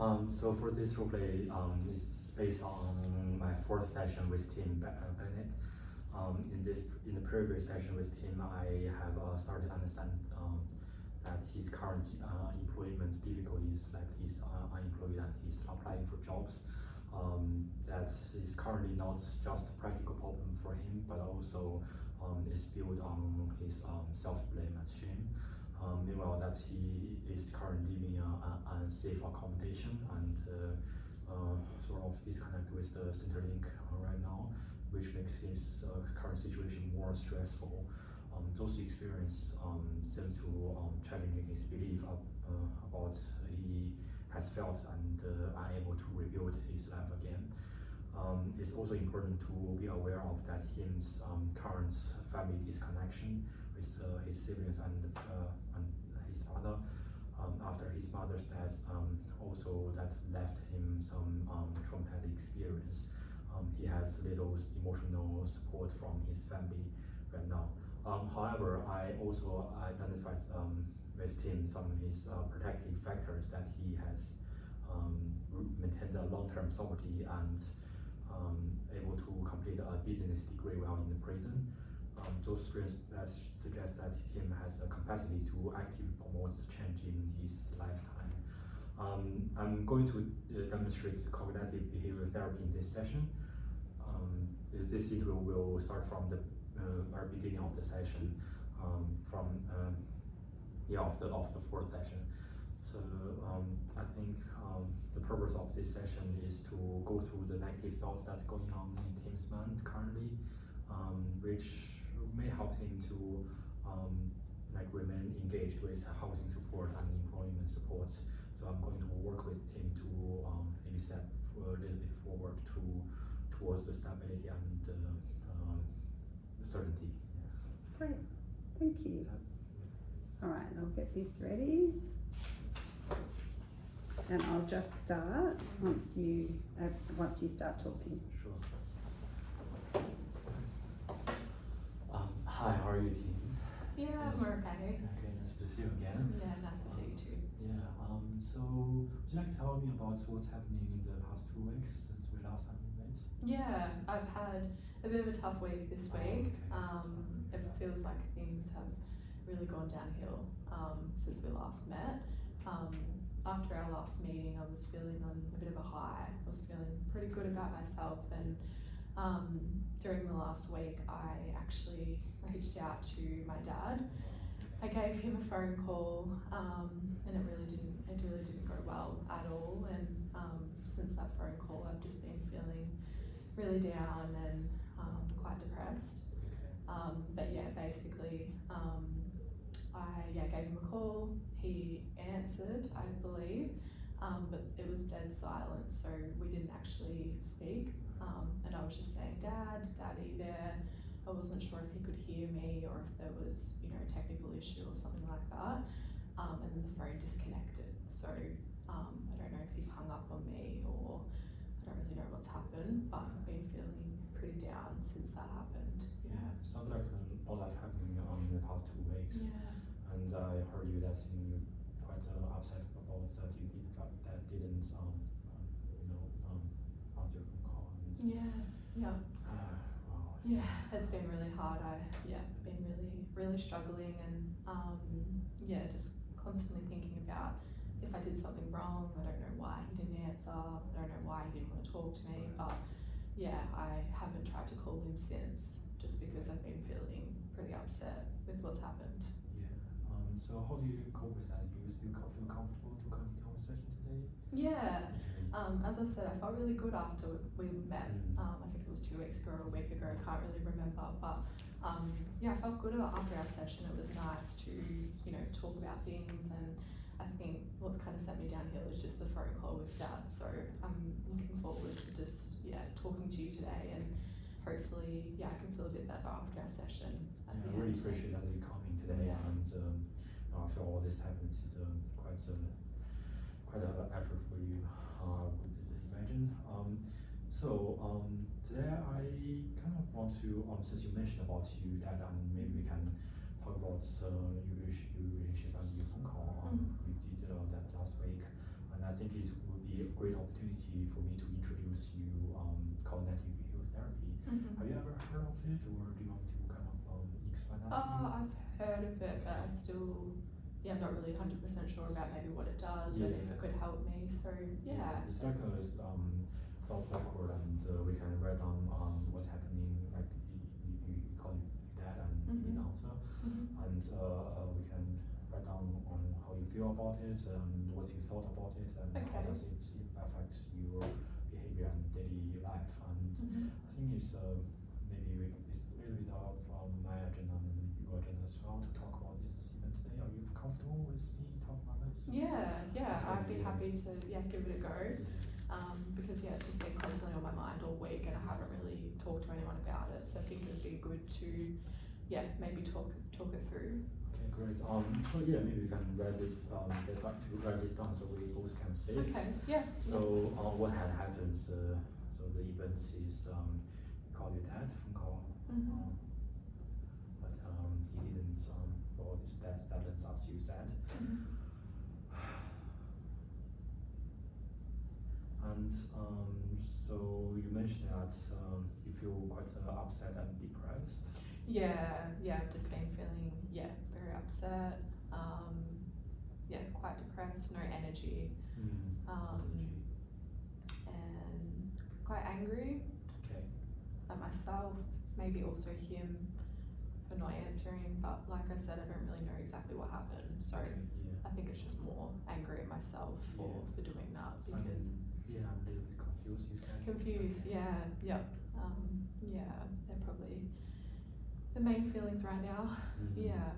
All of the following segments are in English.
So for this roleplay, it's based on my fourth session with Tim Bennett. In the previous session with Tim, I have started to understand that his current employment difficulties, like he's unemployed and he's applying for jobs. That is currently not just a practical problem for him, but also is built on his self-blame and shame. Meanwhile, that he is currently living in unsafe accommodation and sort of disconnect with the Centrelink right now, which makes his current situation more stressful. Those experiences seem to challenging his belief about he has felt and unable to rebuild his life again. It's also important to be aware of that his current family disconnection with his siblings and his father after his mother's death. Also, that left him some traumatic experience. He has little emotional support from his family right now. However, I also identified with him some of his protective factors that he has maintained a long-term sobriety and able to complete a business degree while in the prison. Those strengths that suggest that Tim has a capacity to actively promote change in his lifetime. I'm going to demonstrate cognitive behavioral therapy in this session. This interview will start from the very beginning of the session, of the fourth session. So I think the purpose of this session is to go through the negative thoughts that's going on in Tim's mind currently, which may help him to remain engaged with housing support and employment support. So I'm going to work with Tim to maybe step a little bit forward towards the stability and certainty. Great, thank you. All right, I'll get this ready. And I'll just start once you start talking. Sure. Hi, how are you, Tim? Yeah, Yes. we're okay. Okay, nice to see you again. Yeah, nice to see you too. Yeah. So would you like to tell me about what's happening in the past 2 weeks since we last time we met? Yeah, I've had a bit of a tough week this week. Okay. It feels like things have really gone downhill since we last met. After our last meeting, I was feeling on a bit of a high. I was feeling pretty good about myself, and during the last week, I actually reached out to my dad. I gave him a phone call, and it really didn't go well at all. And since that phone call, I've just been feeling really down and quite depressed. But yeah, basically, I gave him a call. He answered, I believe, but it was dead silent, so we didn't actually speak. And I was just saying, Daddy there. I wasn't sure if he could hear me or if there was, a technical issue or something like that. And then the phone disconnected. So I don't know if he's hung up on me or I don't really know what's happened, but I've been feeling pretty down since that happened. Yeah, sounds like a lot of happening in the past 2 weeks. Yeah. And I heard you that you quite upset about that you didn't answer your phone call. And, Yeah. wow. Yeah, it's been really hard. I've been really struggling and just constantly thinking about if I did something wrong. I don't know why he didn't answer. I don't know why he didn't want to talk to me, but yeah, I haven't tried to call him since just because I've been feeling pretty upset with what's happened. Yeah. So how do you cope with that? Do you still feel comfortable to continue our session today? Yeah. Okay. As I said, I felt really good after we met. I think it was 2 weeks ago or a week ago. I can't really remember, but I felt good after our session. It was nice to talk about things, and I think what's kind of sent me downhill is just the phone call with Dad. So I'm looking forward to just talking to you today, and hopefully I can feel a bit better after our session. I really appreciate that you coming today, Yeah. and after all this happens, it's quite an effort for you. I would imagine. Today I kind of want to, since you mentioned about you that maybe we can talk about your relationship and your phone call. We did that last week, and I think it would be I've heard of it, but I still, I'm not really 100% sure about maybe what it does and if Yeah. it could help me. So yeah. It's like a thought record, and we can write down what's happening. Like you call it dad and Mhm. answer, Mhm. and we can write down on how you feel about it and what you thought about it and how Okay. does it affect your behavior and daily life. And Mhm. I think it's maybe it's a little bit out from my agenda and your agenda as well to talk about this event today. Are you comfortable with me talking about this? Yeah, I'd be Okay, happy to give it a go. Because it's just been constantly on my mind all week and I haven't really talked to anyone about it. So I think it would be good to maybe talk it through. Okay, great. So maybe we can write this write this down so we both can see it. Okay, yeah. So what had happened? So the event is call your dad phone call, Mhm. but he didn't follow his dad's guidance as you said. Mhm. And so you mentioned that you feel quite upset and depressed. I've just been feeling very upset. Quite depressed, no energy, Energy. and quite angry Okay. at myself. Maybe also him for not answering. But like I said, I don't really know exactly what happened. So Okay, yeah. I think it's just more angry at myself for doing that because. I'm a little bit confused. You said. Confused, they're probably the main feelings right now. Mhm. Yeah.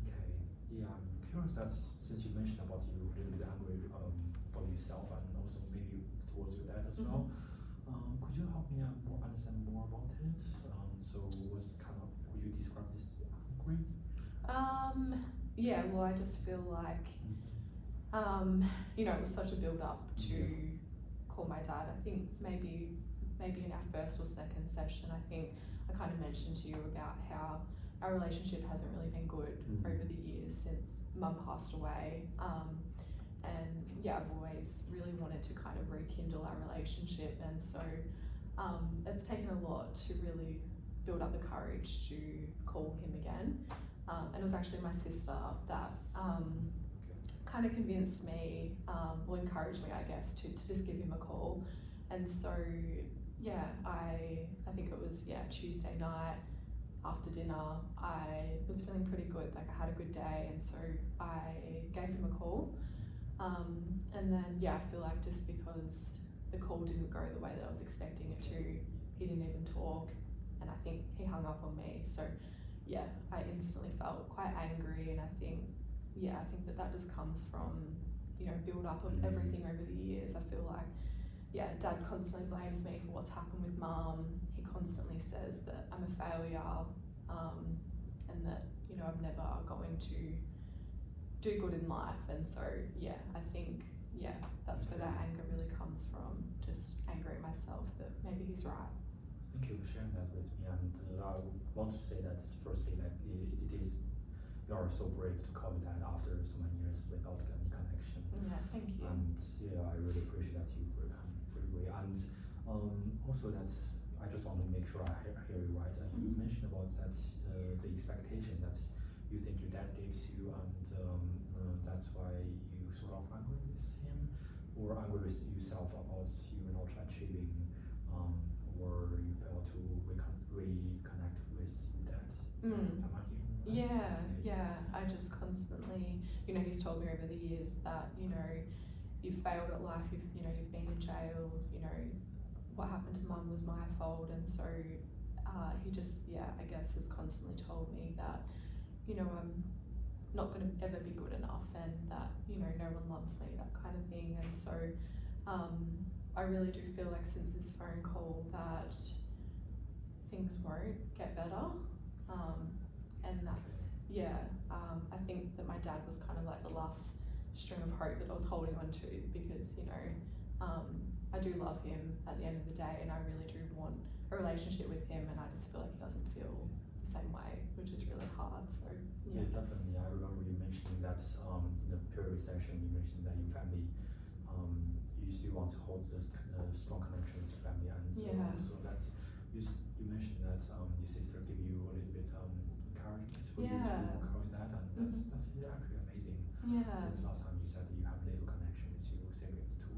Okay. Yeah, I'm curious that since you mentioned about you a little bit angry about yourself and also maybe towards your dad as well, could you help me understand more about it? So what's could you describe this angry? Well, I just feel like, it was such a build up to call my dad. I think maybe in our first or second session, I think I kind of mentioned to you about how our relationship hasn't really been good over the years since Mum passed away. I've always really wanted to kind of rekindle our relationship, and so it's taken a lot to really build up the courage to call him again. And it was actually my sister that kind of convinced me, encouraged me, I guess, to just give him a call. And so, I think it was, Tuesday night after dinner, I was feeling pretty good, like I had a good day, and so I gave him a call. And then, I feel like just because the call didn't go the way that I was expecting it to, he didn't even talk, and I think he hung up on me. So, I instantly felt quite angry, and I think that just comes from, build up of everything over the years. I feel like, Dad constantly blames me for what's happened with Mum. He constantly says that I'm a failure, and that, I'm never going to do good in life. And so, I think, that's where that anger really comes from, just anger at myself that maybe he's right. Thank you for sharing that with me, and I want to say that firstly, that it is you are so brave to call me dad after so many years without any connection. Yeah, thank you. And I really appreciate that you were bravery. And also that I just want to make sure I hear you right. You mentioned about that the expectation that you think your dad gave to you, and that's why you sort of angry with him, or angry with yourself about you not achieving, or you failed to reconnect with your dad. Am I hearing right? I just constantly, he's told me over the years that, you've failed at life, you've been in jail, what happened to Mum was my fault. And so he just, I guess has constantly told me that, I'm not going to ever be good enough, and that, no one loves me, that kind of thing. And so I really do feel like since this phone call that things won't get better. And that's, I think that my dad was kind of like the last string of hope that I was holding on to, because, I do love him at the end of the day, and I really do want a relationship with him, and I just feel like he doesn't feel the same way, which is really hard. So Yeah, definitely. I remember you mentioning that in the previous session, you mentioned that your family, you still want to hold this strong connection with your family, and also that you mentioned that your sister gave you a little bit encouragement for you Yeah. to work on that, and that's actually amazing. Yeah. Since last time you said you have little connection with your siblings too,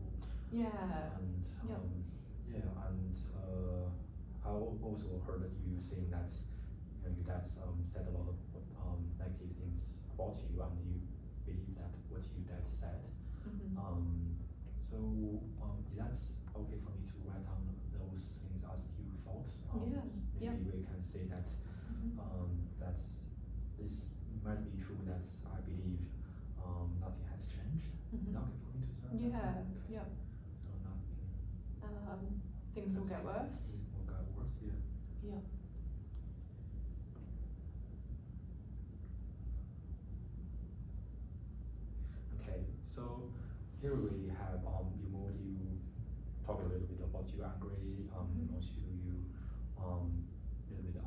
Yeah. and Yep. yeah, and I also heard that you saying that your dad said a lot of negative things about you, and you believe that what your dad said. So that's okay for me to write down those things as you thought. Yeah. Maybe we can say that that this might be true. That I believe nothing has changed. Okay for me to say that? Yeah. Okay. Yep. So nothing. Things will get worse. It will get worse. Yeah. Yeah. Okay. So here we have you talk a little bit about you angry, also you little bit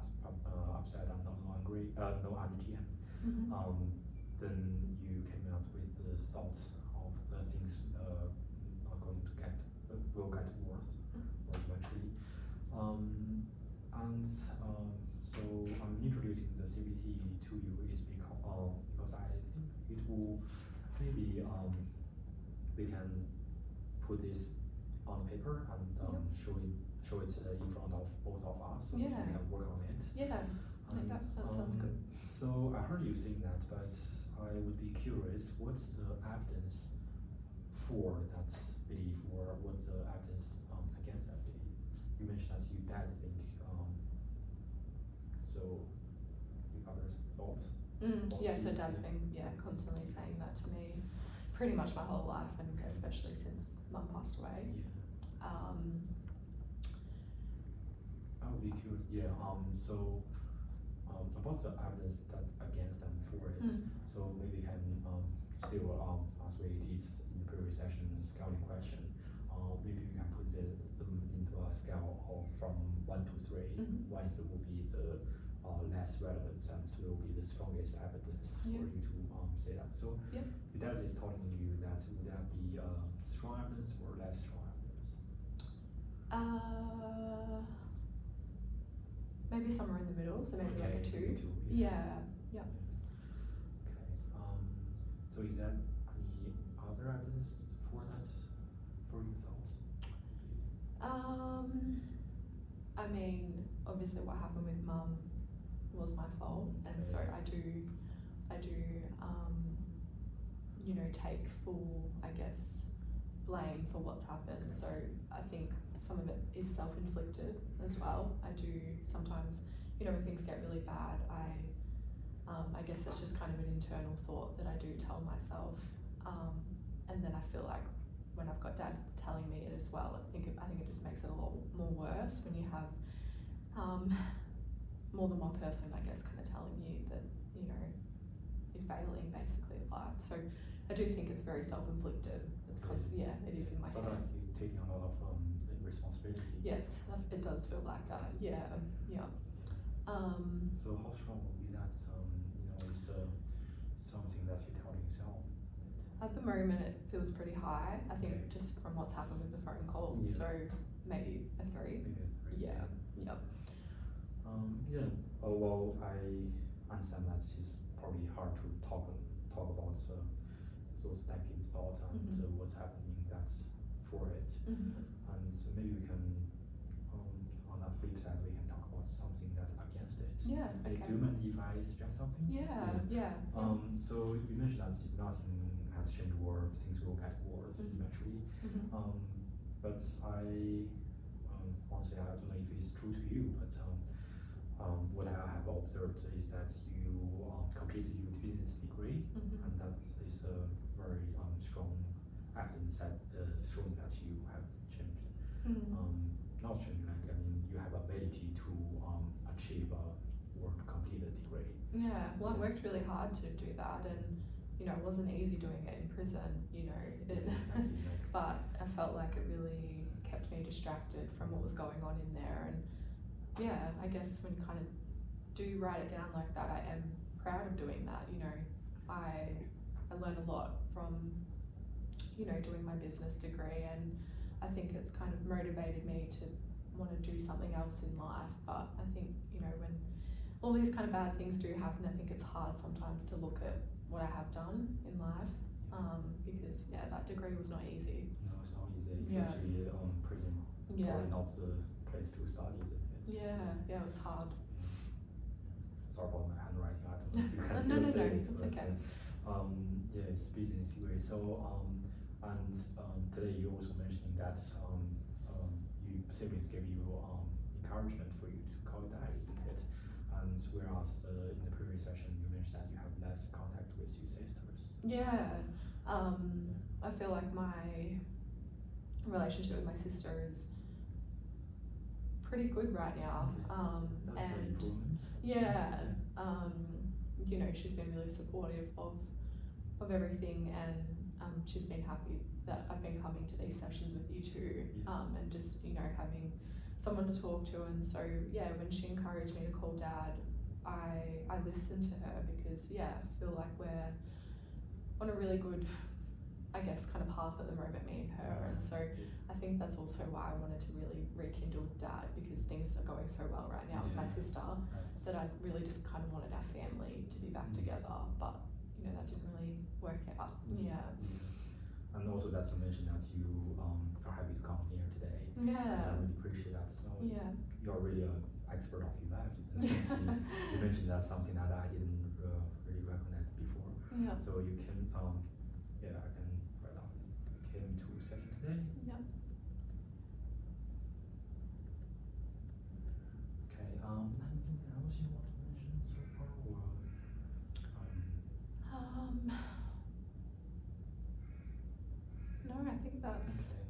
upset and not angry, no energy, and then you came out with the thought of the things are going to get will get worse eventually, and so I'm introducing the CBT to you is because I think it will maybe we can put this on paper and show it in front of both of us, so we Yeah. can work on it. Yeah. And, that sounds good. So I heard you saying that, but I would be curious, what's the evidence for that belief, or what the evidence against that belief? You mentioned that your dad think, so your father's thoughts. Yeah, so dad's been constantly saying that to me pretty much my whole life, and especially since mum passed away. Yeah. I would be curious. Yeah. So about the evidence that against and for it. So maybe we can still as we did in the previous session, scouting question. Maybe we can put them into a scale of from 1 to 3. 1 is will be the less relevant, and 3 will be the strongest evidence for you to say that. So your dad is telling you that would that be strong evidence or less strong evidence? Maybe somewhere in the middle, so maybe like a 2. Yeah. Yeah. Okay. So is that any other evidence for that, for your thoughts? I mean, obviously what happened with mum was my fault, and so I do, take full, I guess, blame for what's happened. So I think some of it is self-inflicted as well. I do sometimes, when things get really bad, I guess it's just kind of an internal thought that I do tell myself, and then I feel like when I've got dad telling me it as well, I think it just makes it a lot more worse when you have more than one person, I guess, kind of telling you that you're failing basically at life. So I do think it's very self-inflicted. It's it is in my head. Like you're taking a lot of responsibility. Yes, it does feel like that. Yeah. So how strong will be that? It's something that you're telling yourself. At the moment, it feels pretty high. I think just from what's happened with the phone call. Yeah. So maybe a 3. Maybe a 3. Yeah. Yep. Yeah. Well, I understand that it's probably hard to talk about those negative thoughts and what's happening. That's for it. And so maybe we can, on the flip side, we can talk about something that against it. Yeah. Okay. Do you mind if I suggest something? Yeah. So you mentioned that if nothing has changed or things will get worse eventually. But I honestly, I don't know if it's true to you, but what I have observed is that you completed your business degree, and that is a very strong evidence that showing that you have changed. Not changed, like, I mean, you have ability to achieve or complete a degree. Yeah, well, I worked really hard to do that, and it wasn't easy doing it in prison, Exactly, but I felt like it really kept me distracted from what was going on in there. And yeah, I guess when you kind of do write it down like that, I am proud of doing that. I learned a lot from doing my business degree, and I think it's kind of motivated me to want to do something else in life. But I think when all these kind of bad things do happen. I think it's hard sometimes to look at what I have done in life, because yeah, that degree was not easy. No, it's not easy. Yeah. Especially prison. Yeah. Probably not the place to study. Is it? Yeah, it was hard. Sorry about my handwriting. I don't know if you can No, still no, say no, it. it's but, okay. Yeah, it's business degree. So today you also mentioned that you siblings gave you encouragement for you to call dad, isn't it? And whereas in the previous session you mentioned that you have less contact with your sisters. Yeah, I feel like my relationship with my sister is pretty good right now. Okay. That's an And improvement. yeah, you know, she's been really supportive of everything, and she's been happy that I've been coming to these sessions with you too, and just, you know, having someone to talk to. And so yeah, when she encouraged me to call dad, I listened to her, because yeah, I feel like we're on a really good, I guess, kind of path at the moment, me and her. And so I think that's also why I wanted to really rekindle with dad, because things are going so well right now with my sister, that I really just kind of wanted our family to be back together, but you know, that didn't really work out. Yeah. And also that you mentioned that you are happy to come here today. Yeah. I really appreciate that. So Yeah. you're really an expert of your life, isn't it? You mentioned that's something that I didn't really recognize before. Yeah. So you can, yeah, I can write down. You came to session today. Yeah. Okay. Anything else you want to mention so far, or No, I think that's, okay.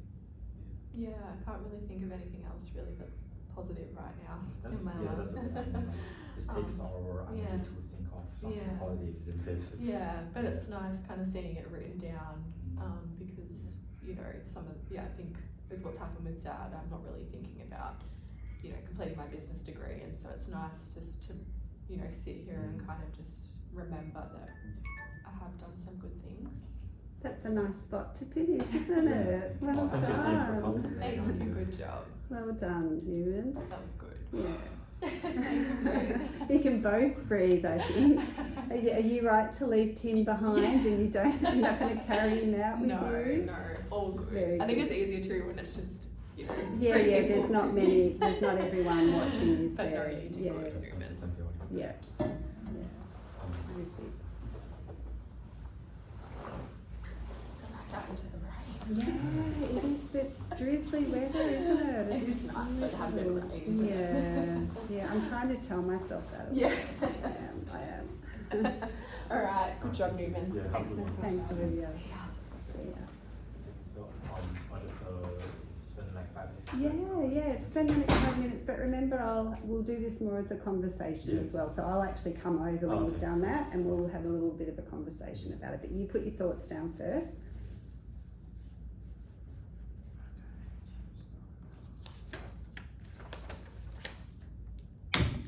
yeah, I can't really think of anything else really that's positive right now That's, in my yeah, life. that's okay. I mean, like, this takes our energy yeah. to think of something Yeah. positive, isn't it? Yeah, but it's nice kind of seeing it written down, because, you know, I think with what's happened with dad, I'm not really thinking about, you know, completing my business degree. And so it's nice just to, you know, sit here and kind of just remember that I have done some good things. That's a nice spot to finish, isn't it? Well Thank you for done. coming today. Thank you, good job. Well done, Ewan. That was good. Yeah. You can both breathe, I think. Are you right to leave Tim behind, and you're not going to carry him out with you? No, all good. Very I think good. it's easier too when it's just, you know. Yeah, three there's people not too. many, there's not everyone watching you But no, there. you did Yeah, good. Thank you. yeah, yeah. Terrific. Back into the rain. Yeah, it's drizzly weather, isn't it? It is nice that it had a bit of rain, isn't it? Yeah, I'm trying to tell myself that. Yeah. I am. All right, good job, Newman. Yeah, Thanks, have a good Newman. one. Thanks, Olivia. See ya. See ya. So I'll just spend like 5 minutes. Yeah, it's been the next 5 minutes, but remember we'll do this more as a conversation Yeah. as well. So I'll actually come over when Okay. you've done that, and we'll have a little bit of a conversation about it. But you put your thoughts down first.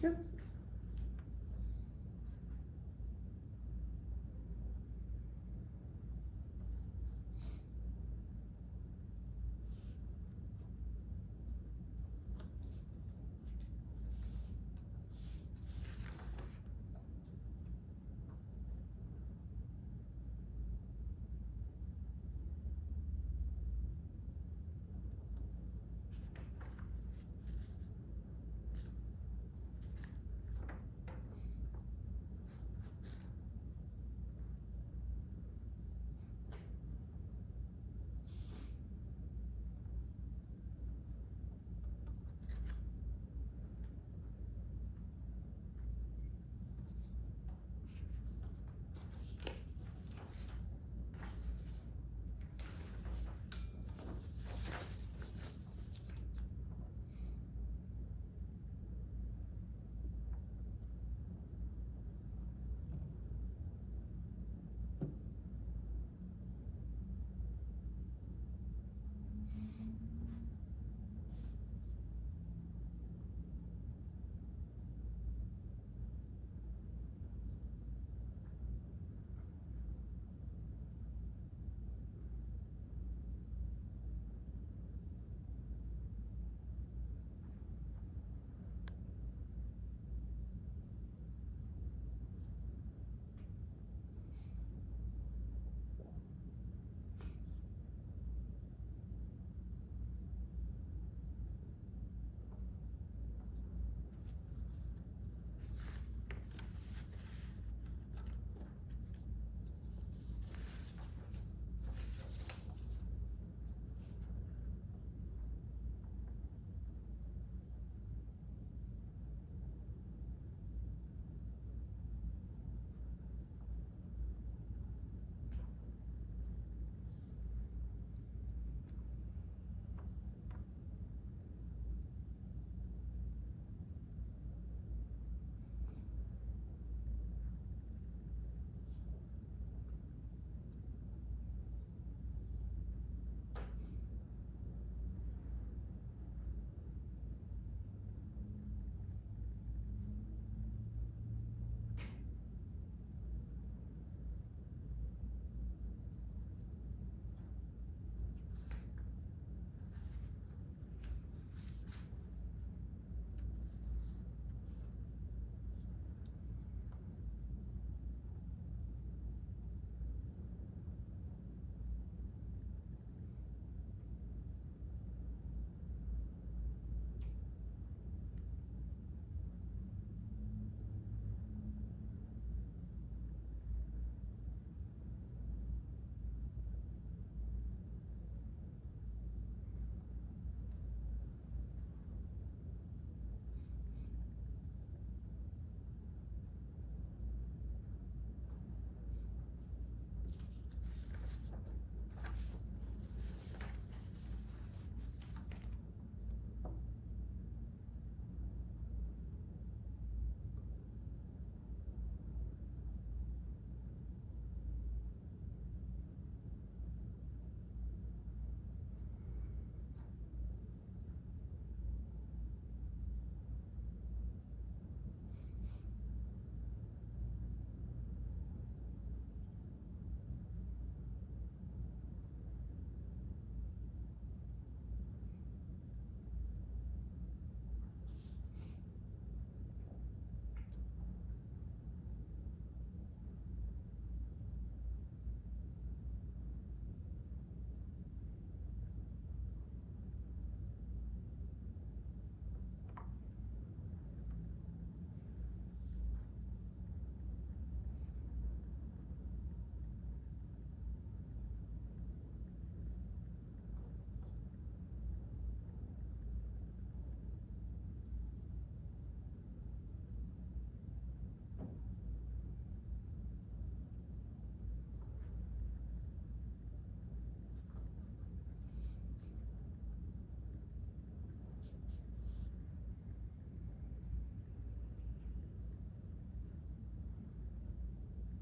Oops.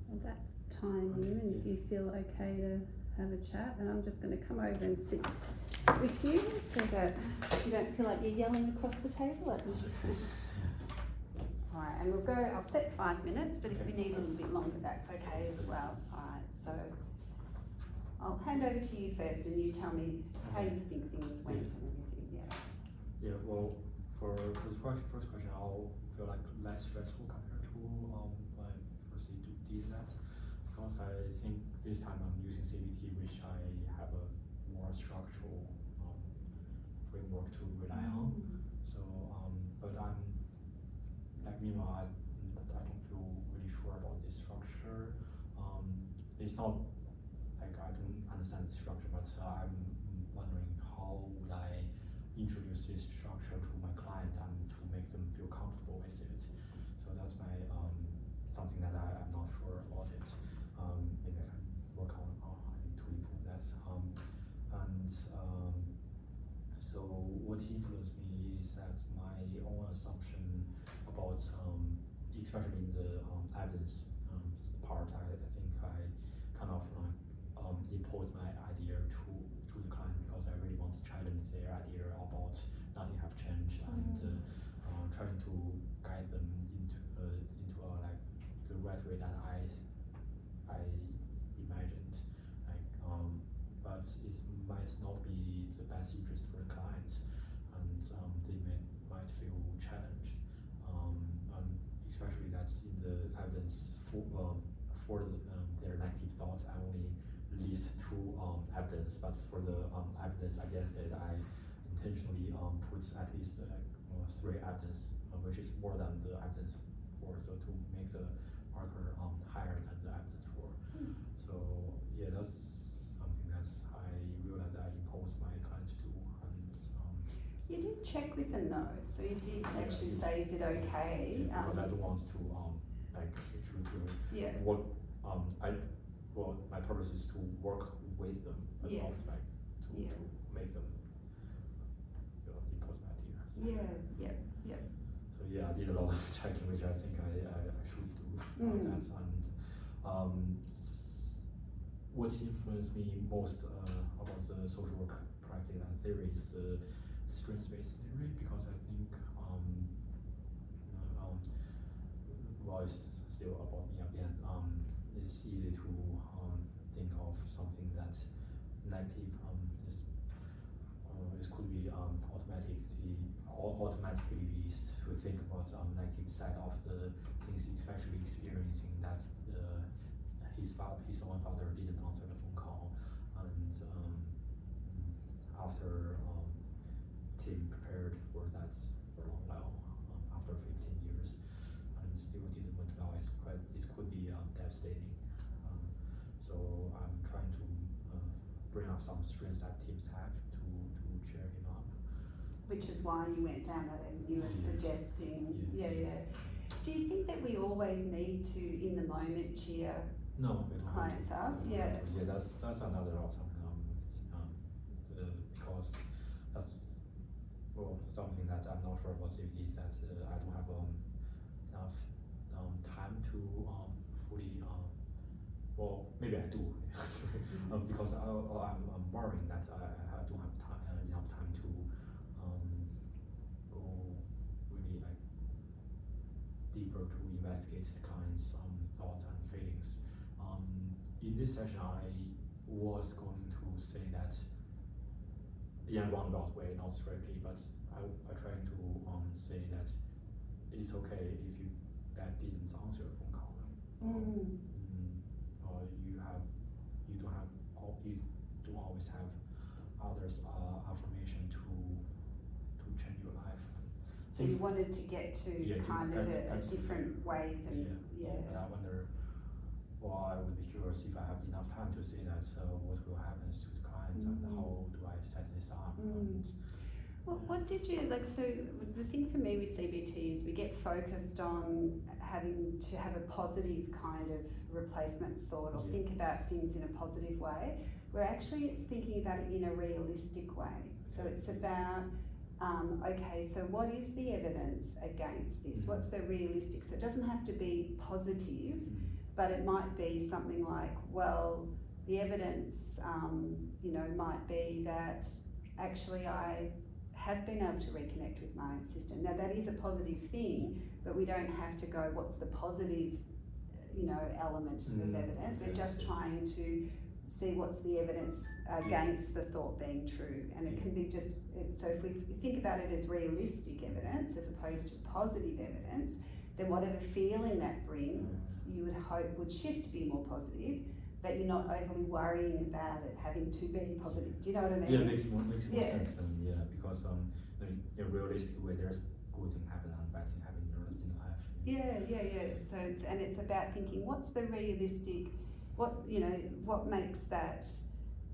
And that's time in, and if you feel okay to have a chat, and I'm just going to come over and sit with you so that you don't feel like you're yelling across the table at me. Alright, and we'll go, I'll set 5 minutes, but if we need a little bit longer, that's okay as well. Alright, so I'll hand over to you first and you tell me how you think things went and everything, yeah. Yeah, well, for the first question, I'll feel like less stressful compared to my first DSAT, because I think this time I'm using CBT, which I have a more structural framework to rely on. So, but I'm like meanwhile, I don't feel really sure about this structure. It's not like I don't understand the structure, but I'm wondering how would I introduce this structure to my client and to make them feel comfortable with it. So that's my something that I'm not sure about it. Maybe I can work on to improve that. So what influenced me is that my own assumption about, especially in the evidence part, I think I kind of impose my idea to the client, because I really want to challenge their idea about nothing have changed, and trying to guide them into like the right way that I imagined, like but it might not be the best interest for the clients, and they might feel challenged, and especially that's in the evidence for their negative thoughts. I only list 2 evidence, but for the evidence against it, I intentionally put at least 3 evidence, which is more than the evidence for, so to make the marker higher than the evidence for. So yeah, that's something that I realized I imposed my client to do, and You did check with them though, so you did actually say, is it okay? because I don't want to like to Yeah. work my purpose is to work with them, but Yeah. not like to make them impose my idea. So, So yeah, I did a lot of checking, which I think I should do that. And what influenced me most about the social work practice and theory is the strengths-based theory, because I think well, it's still about me again. It's easy to think of something that's negative. It could be automatically be to think about negative side of the things, especially experiencing that his own father didn't answer the phone call, and after Tim prepared for that for a long while, after 15 years, and still didn't went well. It could be devastating. So I'm trying to bring up some strengths that teams have to cheer him up. Which is why you went down that avenue of suggesting, Do you think that we always need to, in the moment, cheer No, we don't clients have up? to. Yeah. Yeah, that's another awesome thing, because that's something that I'm not sure about CBT is that I don't have enough time to fully maybe I do because I'm worrying that I don't have enough time to go really like deeper to investigate the client's thoughts and feelings. In this session, I was going to say that in a roundabout way, not strictly, but I trying to say that it's okay if you didn't answer a phone call. Or you don't always have others affirmation to change your life. So you wanted to get to kind of a different way than, And I wonder, I would be curious if I have enough time to say that, what will happen to the client and how do I set this up. What did you, so the thing for me with CBT is we get focused on having to have a positive kind of replacement thought or think about things in a positive way, where actually it's thinking about it in a realistic way. So it's about, okay, so what is the evidence against this? What's the realistic? So it doesn't have to be positive, but it might be something like, well, the evidence, you know, might be that actually I have been able to reconnect with my system. Now that is a positive thing, but we don't have to go, what's the positive, you know, element of evidence. We're just trying to see what's the evidence against the thought being true. And it can be just, so if we think about it as realistic evidence as opposed to positive evidence, then whatever feeling that brings, you would hope would shift to be more positive, but you're not overly worrying about it having to be positive. Do you know what I mean? Yeah, makes more Yeah. sense than because in a realistic way, there's good thing happen and bad thing happen in life. Yeah. So it's about thinking, what's the realistic, what makes that,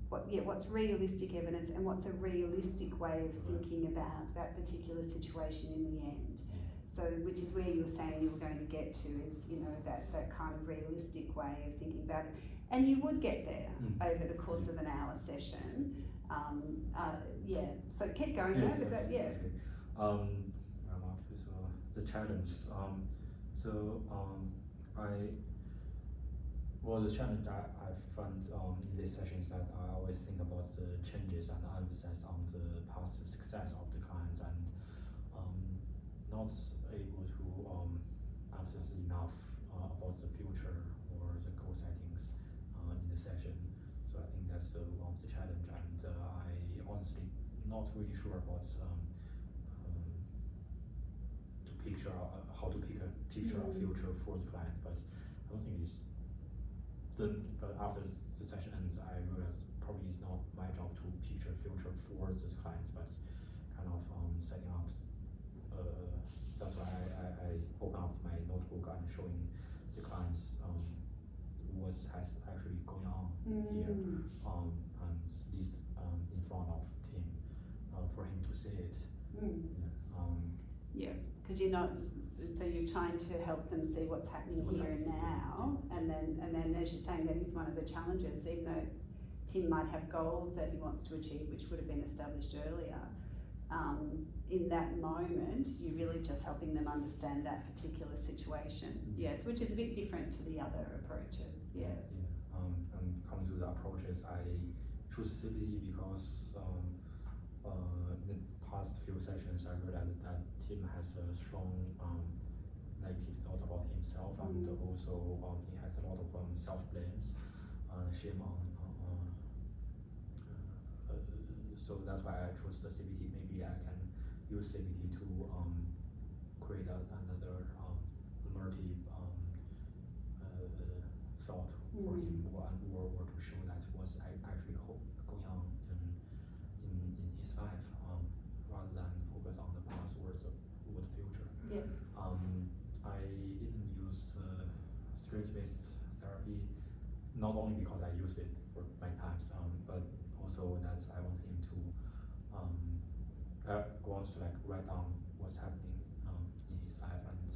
what's realistic evidence and what's a realistic way of thinking about that particular situation in the end. So, which is where you were saying you were going to get to, is, you know, that kind of realistic way of thinking about it. And you would get there over the course of an hour session. So keep going over that, That's good. So the challenge. The challenge I found in this session is that I always think about the changes and emphasis on the past success of the client, and not able to emphasize enough about the future or the goal settings in the session. So I think that's one of the challenge, and I honestly not really sure about how to picture a future for the client, but I don't think it's but after the session ends, I realized probably it's not my job to picture a future for this client, but kind of setting up. That's why I open up my notebook and showing the clients what has actually going on here, and list in front of him for him to see it. Because you're not, so you're trying to help them see what's happening here and now, and then as you're saying, that is one of the challenges, even though Tim might have goals that he wants to achieve, which would have been established earlier. In that moment, you're really just helping them understand that particular situation. Yes, which is a bit different to the other approaches. And coming to the approaches, I choose CBT because in the past few sessions, I realized that Tim has a strong negative thought about himself, and also he has a lot of self-blames, shame on. So that's why I chose the CBT. Maybe I can use CBT to create another multi thought for him, or to show that what's actually going on in his life, rather than focus on the past or the future. I didn't use stress-based therapy, not only because I used it for many times, but also that I want him to write down what's happening in his life, and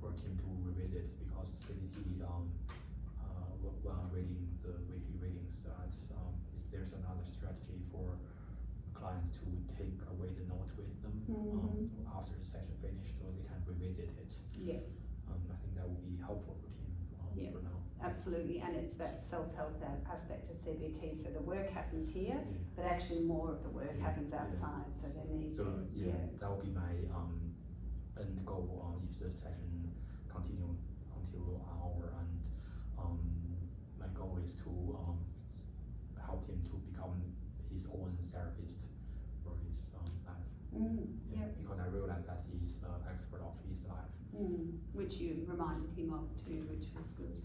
for him to revisit, because CBT when reading the weekly readings, that if there's another strategy for clients to take away the note with them after the session finished, so they can revisit it. I think that would be helpful for him for now. Absolutely, and it's that self-help aspect of CBT. So the work happens here, but actually more of the work happens outside. So they need to. That would be my end goal. If the session continue until an hour, and my goal is to help him to become his own therapist for his life. Because I realized that he's an expert of his life. Which you reminded him of too, which was good.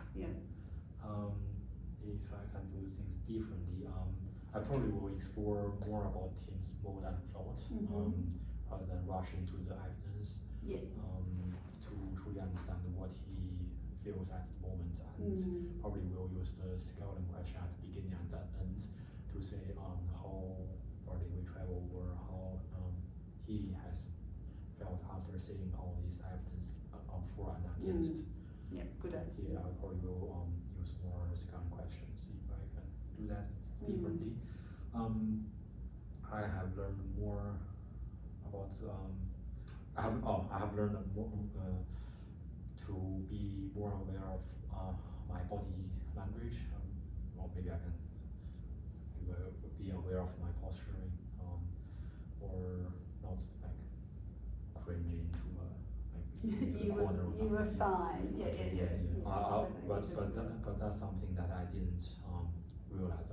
If I can do things differently, I probably will explore more about Tim's mode and thought, rather than rush into the evidence. To truly understand what he feels at the moment, and probably will use the scouting question at the beginning and at the end to say how far they will travel, or how he has felt after seeing all these evidence for and against. Good idea. I probably will use more scouting questions if I can do that differently. I have learned more about. I have learned more to be more aware of my body language, or maybe I can be aware of my posturing, or not like cringing to into the corner or something. You were fine. Yeah. But that's something that I didn't realize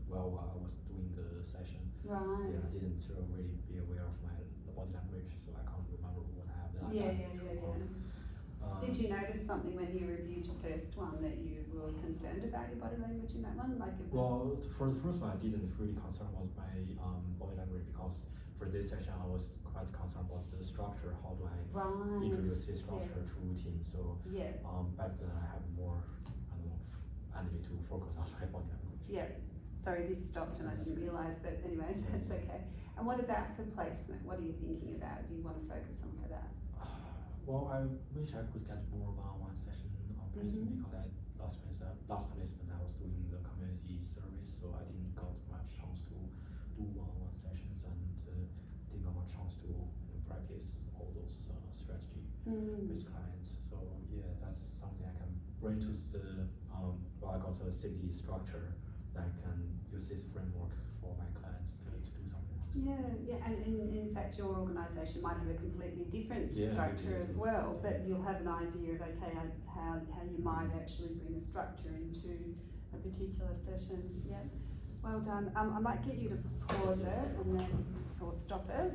while I was doing the session. Right. Yeah, I didn't really be aware of my body language, so I can't remember what happened. Did Did you notice something when you reviewed your first one that you were concerned about your body language in that one? Like it was. Well, for the first one, I didn't really concern about my body language because for this session I was quite concerned about the structure. How do I Right. introduce this structure Yes. to team? So Yeah. back then I had more, I don't know, energy to focus on my body language. Yeah. Sorry, this stopped and I didn't realise, but anyway, that's okay. And what about for placement? What are you thinking about? Do you want to focus on for that? Well, I wish I could get more one-on-one session on placement because last placement I was doing the community service, so I didn't got much chance to do one-on-one sessions and didn't got much chance to practice all those strategy with clients. So yeah, that's something I can bring to the well, I got a safety structure that I can use this framework for my clients to do something else. Yeah, and in fact your organisation might have a completely different Yeah, structure maybe as it well, does. but you'll have an idea of okay how you might actually bring a structure into a particular session. Yeah, well done. I might get you to pause it and then or stop it.